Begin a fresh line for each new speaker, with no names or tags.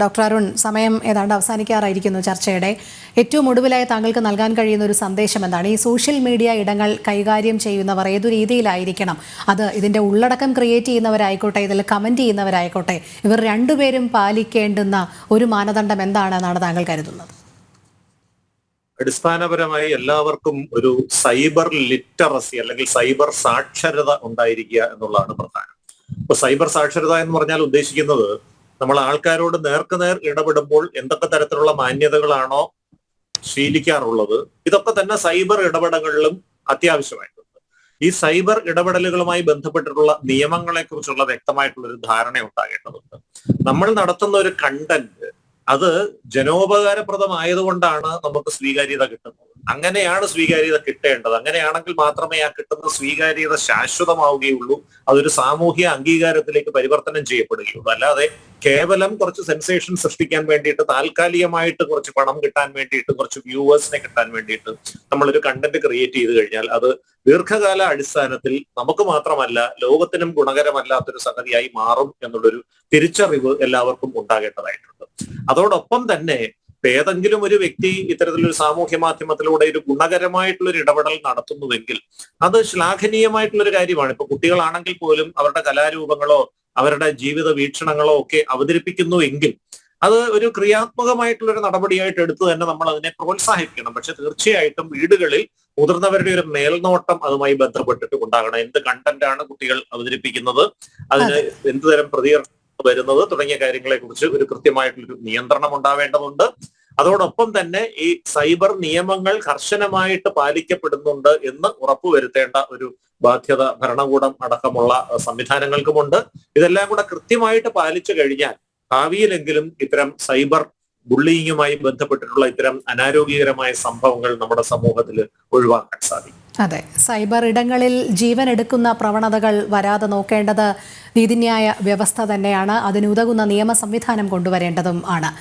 Doctor Arun, സമയം ഏതാണ്ട് അവസാനിക്കാറായിരിക്കുന്നു ചർച്ചയുടെ. ഏറ്റവും ഒടുവിലായി താങ്കൾക്ക് നൽകാൻ കഴിയുന്ന ഒരു സന്ദേശം എന്താണ്? ഈ സോഷ്യൽ മീഡിയ ഇടങ്ങൾ കൈകാര്യം ചെയ്യുന്നവർ ഏതു രീതിയിലായിരിക്കണം? അത് ഇതിന്റെ ഉള്ളടക്കം ക്രിയേറ്റ് ചെയ്യുന്നവരായിക്കോട്ടെ, ഇതിൽ കമന്റ് ചെയ്യുന്നവരായിക്കോട്ടെ, ഇവർ രണ്ടുപേരും പാലിക്കേണ്ടുന്ന ഒരു മാനദണ്ഡം എന്താണെന്നാണ് താങ്കൾ കരുതുന്നത്?
അടിസ്ഥാനപരമായി എല്ലാവർക്കും ഒരു സൈബർ ലിറ്ററസി അല്ലെങ്കിൽ സൈബർ സാക്ഷരത ഉണ്ടായിരിക്കുക എന്നുള്ളതാണ് പ്രധാനം. ഇപ്പൊ സൈബർ സാക്ഷരത എന്ന് പറഞ്ഞാൽ ഉദ്ദേശിക്കുന്നത് നമ്മൾ ആൾക്കാരോട് നേർക്കുനേർ ഇടപെടുമ്പോൾ എന്തൊക്കെ തരത്തിലുള്ള മാന്യതകളാണോ ശീലിക്കാറുള്ളത്, ഇതൊക്കെ തന്നെ സൈബർ ഇടപെടലുകളിലും അത്യാവശ്യമായിട്ടുണ്ട്. ഈ സൈബർ ഇടപെടലുകളുമായി ബന്ധപ്പെട്ടിട്ടുള്ള നിയമങ്ങളെ കുറിച്ചുള്ള വ്യക്തമായിട്ടുള്ള ഒരു ധാരണ ഉണ്ടാകേണ്ടതുണ്ട്. നമ്മൾ നടത്തുന്ന ഒരു കണ്ടന്റ് അത് ജനോപകാരപ്രദമായതുകൊണ്ടാണ് നമുക്ക് സ്വീകാര്യത കിട്ടുന്നത്. അങ്ങനെയാണ് സ്വീകാര്യത കിട്ടേണ്ടത്. അങ്ങനെയാണെങ്കിൽ മാത്രമേ ആ കിട്ടുന്ന സ്വീകാര്യത ശാശ്വതമാവുകയുള്ളൂ, അതൊരു സാമൂഹ്യ അംഗീകാരത്തിലേക്ക് പരിവർത്തനം ചെയ്യപ്പെടുകയുള്ളൂ. അല്ലാതെ കേവലം കുറച്ച് സെൻസേഷൻ സൃഷ്ടിക്കാൻ വേണ്ടിയിട്ട്, താൽക്കാലികമായിട്ട് കുറച്ച് പണം കിട്ടാൻ വേണ്ടിയിട്ട്, കുറച്ച് വ്യൂവേഴ്സിനെ കിട്ടാൻ വേണ്ടിയിട്ട് നമ്മളൊരു കണ്ടന്റ് ക്രിയേറ്റ് ചെയ്ത് കഴിഞ്ഞാൽ അത് ദീർഘകാല അടിസ്ഥാനത്തിൽ നമുക്ക് മാത്രമല്ല ലോകത്തിനും ഗുണകരമല്ലാത്തൊരു സംഗതിയായി മാറും എന്നുള്ളൊരു തിരിച്ചറിവ് എല്ലാവർക്കും ഉണ്ടാകേണ്ടതായിട്ടുണ്ട്. അതോടൊപ്പം തന്നെ ഏതെങ്കിലും ഒരു വ്യക്തി ഇത്തരത്തിലൊരു സാമൂഹ്യ മാധ്യമത്തിലൂടെ ഒരു ഗുണകരമായിട്ടുള്ള ഒരു ഇടപെടൽ നടത്തുന്നുവെങ്കിൽ അത് ശ്ലാഘനീയമായിട്ടുള്ള ഒരു കാര്യമാണ്. ഇപ്പൊ കുട്ടികളാണെങ്കിൽ പോലും അവരുടെ കലാരൂപങ്ങളോ അവരുടെ ജീവിത വീക്ഷണങ്ങളോ ഒക്കെ അവതരിപ്പിക്കുന്നു എങ്കിൽ അത് ഒരു ക്രിയാത്മകമായിട്ടുള്ള ഒരു നടപടിയായിട്ട് എടുത്ത് തന്നെ നമ്മൾ അതിനെ പ്രോത്സാഹിപ്പിക്കണം. പക്ഷെ തീർച്ചയായിട്ടും വീടുകളിൽ മുതിർന്നവരുടെ ഒരു മേൽനോട്ടം അതുമായി ബന്ധപ്പെട്ടിട്ട് ഉണ്ടാകണം. എന്ത് കണ്ടന്റാണ് കുട്ടികൾ അവതരിപ്പിക്കുന്നത്, അതിന് എന്ത് തരം പ്രതികരണം വരുന്നത് തുടങ്ങിയ കാര്യങ്ങളെ കുറിച്ച് ഒരു കൃത്യമായിട്ടുള്ളൊരു നിയന്ത്രണം ഉണ്ടാവേണ്ടതുണ്ട്. അതോടൊപ്പം തന്നെ ഈ സൈബർ നിയമങ്ങൾ കർശനമായിട്ട് പാലിക്കപ്പെടുന്നുണ്ട് എന്ന് ഉറപ്പുവരുത്തേണ്ട ഒരു ബാധ്യത ഭരണകൂടം അടക്കമുള്ള സംവിധാനങ്ങൾക്കുമുണ്ട്. ഇതെല്ലാം കൂടെ കൃത്യമായിട്ട് പാലിച്ചു കഴിഞ്ഞാൽ ഭാവിയിലെങ്കിലും ഇത്തരം സൈബർ ബുള്ളിയിങ്ങുമായി ബന്ധപ്പെട്ടിട്ടുള്ള ഇത്തരം അനാരോഗ്യകരമായ സംഭവങ്ങൾ നമ്മുടെ സമൂഹത്തിൽ ഒഴിവാക്കാൻ സാധിക്കും.
അതെ, സൈബർ ഇടങ്ങളിൽ ജീവൻ എടുക്കുന്ന പ്രവണതകൾ വരാതെ നോക്കേണ്ടത് നീതിന്യായ വ്യവസ്ഥ തന്നെയാണ്. അതിനുതകുന്ന നിയമ സംവിധാനം കൊണ്ടുവരേണ്ടതും ആണ്.